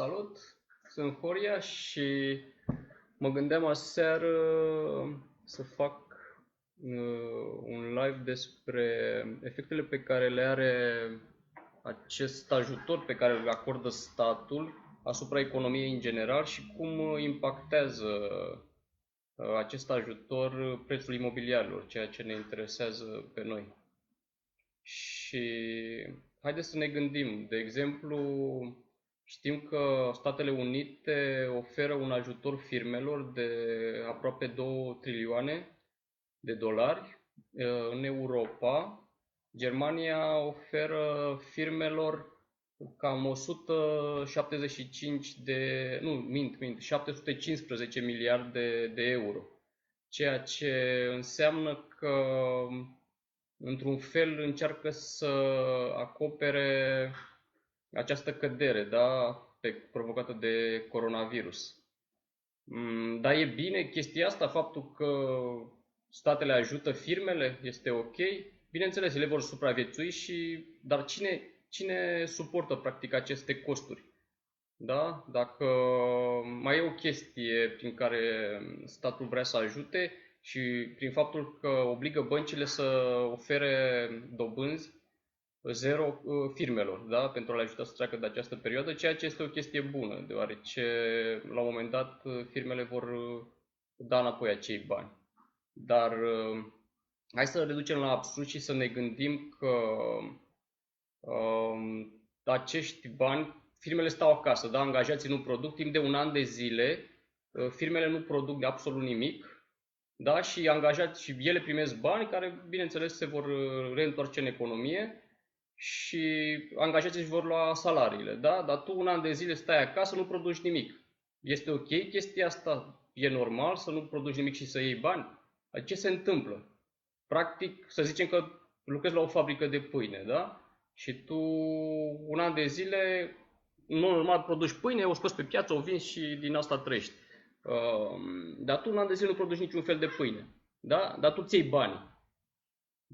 Salut, sunt Horia și mă gândeam aseară să fac un live despre efectele pe care le are acest ajutor pe care îl acordă statul asupra economiei în general și cum impactează acest ajutor prețul imobiliarilor, ceea ce ne interesează pe noi. Și haideți să ne gândim, de exemplu, știm că Statele Unite oferă un ajutor firmelor de aproape 2 trilioane de dolari. În Europa, Germania oferă firmelor cam 175 de, nu, mint, 715 miliarde de euro. Ceea ce înseamnă că într-un fel încearcă să acopere această cădere, da, provocată de coronavirus. Dar e bine chestia asta, faptul că statele ajută firmele, este ok. Bineînțeles, ele vor supraviețui dar cine suportă practic aceste costuri? Da? Dacă mai e o chestie prin care statul vrea să ajute și prin faptul că obligă băncile să ofere dobânzi zero firmelor, da? Pentru a le ajuta să treacă de această perioadă, ceea ce este o chestie bună, deoarece la un moment dat firmele vor da înapoi acei bani. Dar hai să reducem la absurd și să ne gândim că acești bani, firmele stau acasă, da? Angajații nu produc, timp de un an de zile, firmele nu produc absolut nimic, da? Și angajați și ele primesc bani care, bineînțeles, se vor reîntoarce în economie și angajații își vor lua salariile, da? Dar tu un an de zile stai acasă, nu produci nimic. Este ok chestia asta? E normal să nu produci nimic și să iei bani? Ce se întâmplă? Practic, să zicem că lucrezi la o fabrică de pâine, da? Și tu un an de zile, normal, produci pâine, o scoți pe piață, o vinzi și din asta trăiești. Dar tu un an de zile nu produci niciun fel de pâine, da? Dar tu ți iei bani.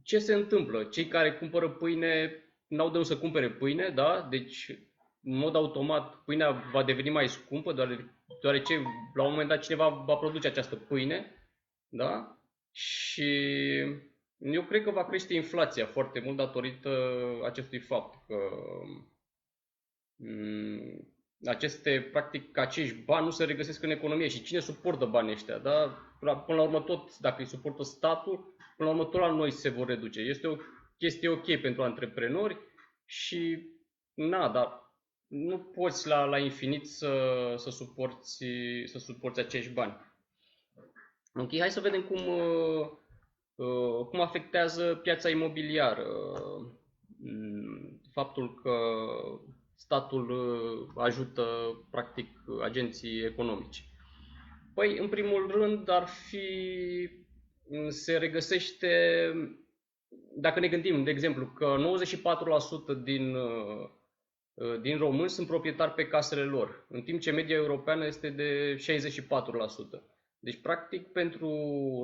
Ce se întâmplă? Cei care cumpără pâine n-au de unde să cumpere pâine, da? Deci, în mod automat, pâinea va deveni mai scumpă, deoarece la un moment dat cineva va produce această pâine, da? Și eu cred că va crește inflația foarte mult datorită acestui fapt că practic, acești bani nu se regăsesc în economie și cine suportă banii ăștia, da? Până la urmă tot, dacă îi suportă statul, până la urmă tot la noi se vor reduce. Este o chestie ok pentru antreprenori și, dar nu poți la infinit să suporți acești bani. Ok, hai să vedem cum afectează piața imobiliară faptul că statul ajută practic agenții economici. Păi, în primul rând, se regăsește, dacă ne gândim, de exemplu, că 94% din români sunt proprietari pe casele lor, în timp ce media europeană este de 64%. Deci, practic, pentru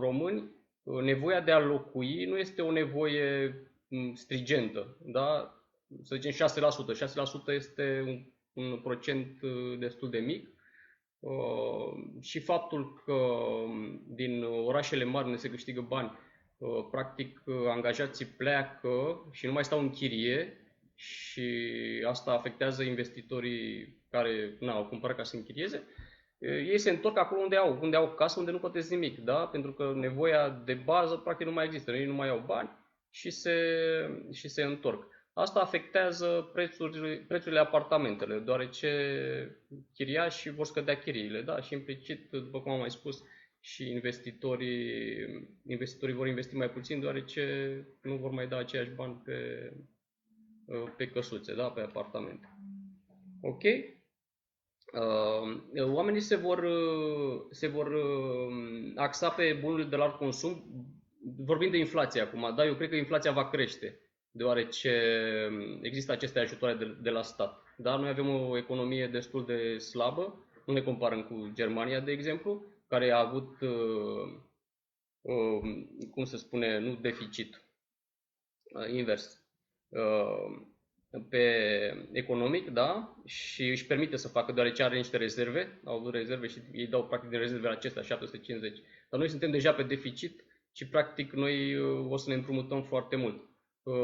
români, nevoia de a locui nu este o nevoie strigentă, da? Să zicem 6%. 6% este un procent destul de mic. Și faptul că din orașele mari unde se câștigă bani, practic angajații pleacă și nu mai stau în chirie și asta afectează investitorii care au cumpărat ca să închirieze, ei se întorc acolo unde au casă, unde nu plătesc nimic, da? Pentru că nevoia de bază practic nu mai există, ei nu mai au bani și se întorc. Asta afectează prețurile apartamentele, deoarece chiriașii vor scădea chiriile, da? Și implicit, după cum am mai spus, și investitorii vor investi mai puțin, deoarece nu vor mai da aceiași bani pe căsuțe, da? Pe apartamente. Ok? Oamenii se vor axa pe bunurile de larg consum, vorbind de inflație acum, da? Eu cred că inflația va crește, deoarece există aceste ajutoare de la stat. Da? Noi avem o economie destul de slabă, nu ne comparăm cu Germania, de exemplu, care a avut, cum se spune, nu deficit, invers. pe economic, da, și își permite să facă, deoarece are niște rezerve, au avut rezerve și ei dau practic din rezervele acestea 750. Dar noi suntem deja pe deficit și practic noi o să ne împrumutăm foarte mult.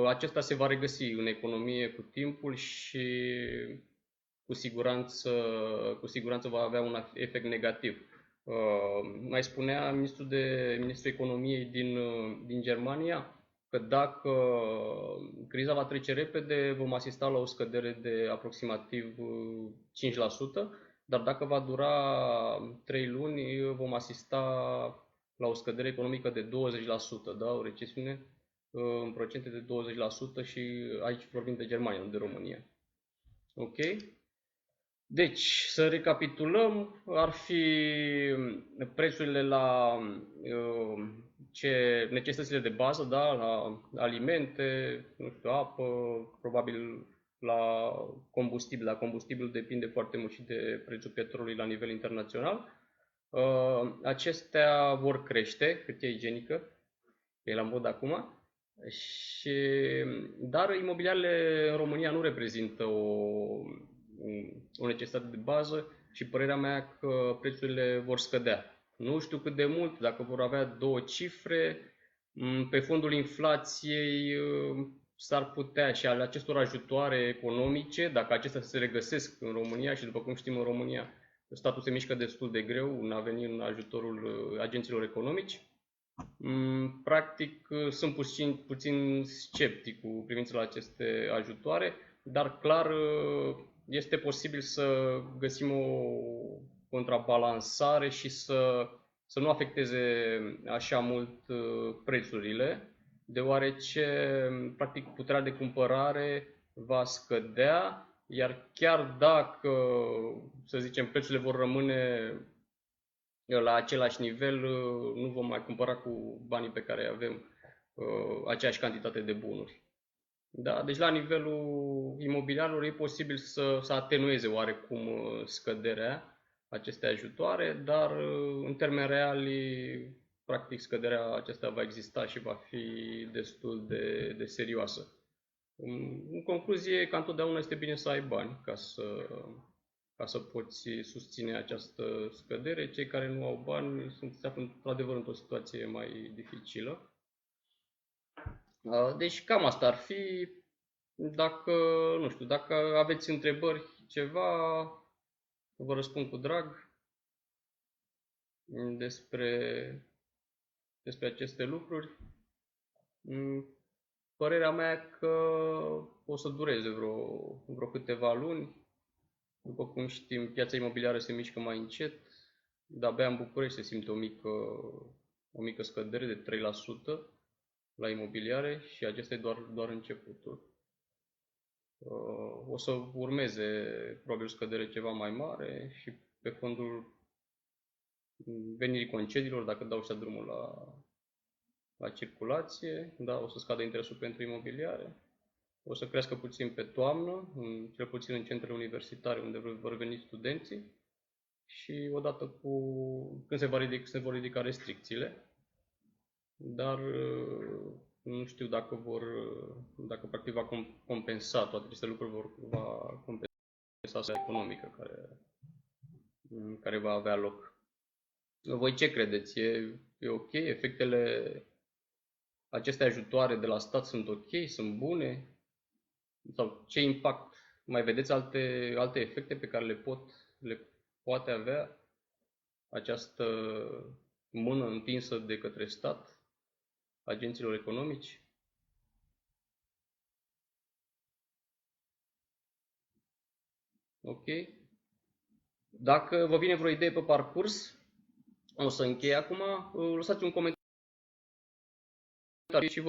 Acesta se va regăsi în economie cu timpul și cu siguranță va avea un efect negativ. Mai spunea ministrul economiei din Germania că dacă criza va trece repede, vom asista la o scădere de aproximativ 5%, dar dacă va dura 3 luni, vom asista la o scădere economică de 20%, da? O recesiune în procente de 20% și aici vorbim de Germania, nu de România. Ok? Deci, să recapitulăm, ar fi prețurile la necesitățile de bază, da, la alimente, nu știu, apă, probabil la combustibil. La combustibil depinde foarte mult și de prețul petrolului la nivel internațional. Acestea vor crește, hârtie igienică, e la mod acum. Dar imobiliarele în România nu reprezintă o necesitate de bază și părerea mea că prețurile vor scădea. Nu știu cât de mult, dacă vor avea două cifre, pe fondul inflației s-ar putea și ale acestor ajutoare economice, dacă acestea se regăsesc în România și după cum știm în România statul se mișcă destul de greu în a veni în ajutorul agenților economici. Practic sunt puțin sceptic cu privință la aceste ajutoare, dar clar este posibil să găsim o contrabalansare și să nu afecteze așa mult prețurile, deoarece practic puterea de cumpărare va scădea, iar chiar dacă, să zicem, prețurile vor rămâne la același nivel, nu vom mai cumpăra cu banii pe care avem aceeași cantitate de bunuri. Da, deci la nivelul imobiliarilor e posibil să atenueze oarecum scăderea acestei ajutoare, dar în termeni reali, practic scăderea aceasta va exista și va fi destul de serioasă. În concluzie, ca întotdeauna este bine să ai bani ca să poți susține această scădere. Cei care nu au bani se află într-adevăr într-o situație mai dificilă. Deci cam asta ar fi. Dacă, nu știu, dacă aveți întrebări, ceva, vă răspund cu drag despre aceste lucruri. Părerea mea că o să dureze vreo câteva luni. După cum știm, piața imobiliară se mișcă mai încet. De-abia în București se simte o mică scădere de 3% la imobiliare și acesta e doar începutul. O să urmeze probabil o scădere ceva mai mare și pe fondul venirii concediilor, dacă dau ăștia drumul la circulație, da, o să scadă interesul pentru imobiliare, o să crească puțin pe toamnă, cel puțin în centrele universitare unde vor veni studenții și odată când se vor ridica restricțiile, dar nu știu dacă practic va compensa toate aceste lucruri, va compensa economică care va avea loc. Voi ce credeți? E ok? Efectele aceste ajutoare de la stat sunt ok? Sunt bune? Sau ce impact? Mai vedeți alte efecte pe care le poate avea această mână întinsă de către stat agenților economici? Ok? Dacă vă vine vreo idee pe parcurs, o să închei acum, lăsați un comentariu și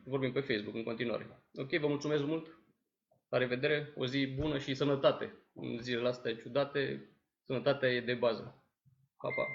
vorbim pe Facebook în continuare. Ok, vă mulțumesc mult, la revedere, o zi bună și sănătate. În zilele astea ciudate, sănătatea e de bază. Pa, pa!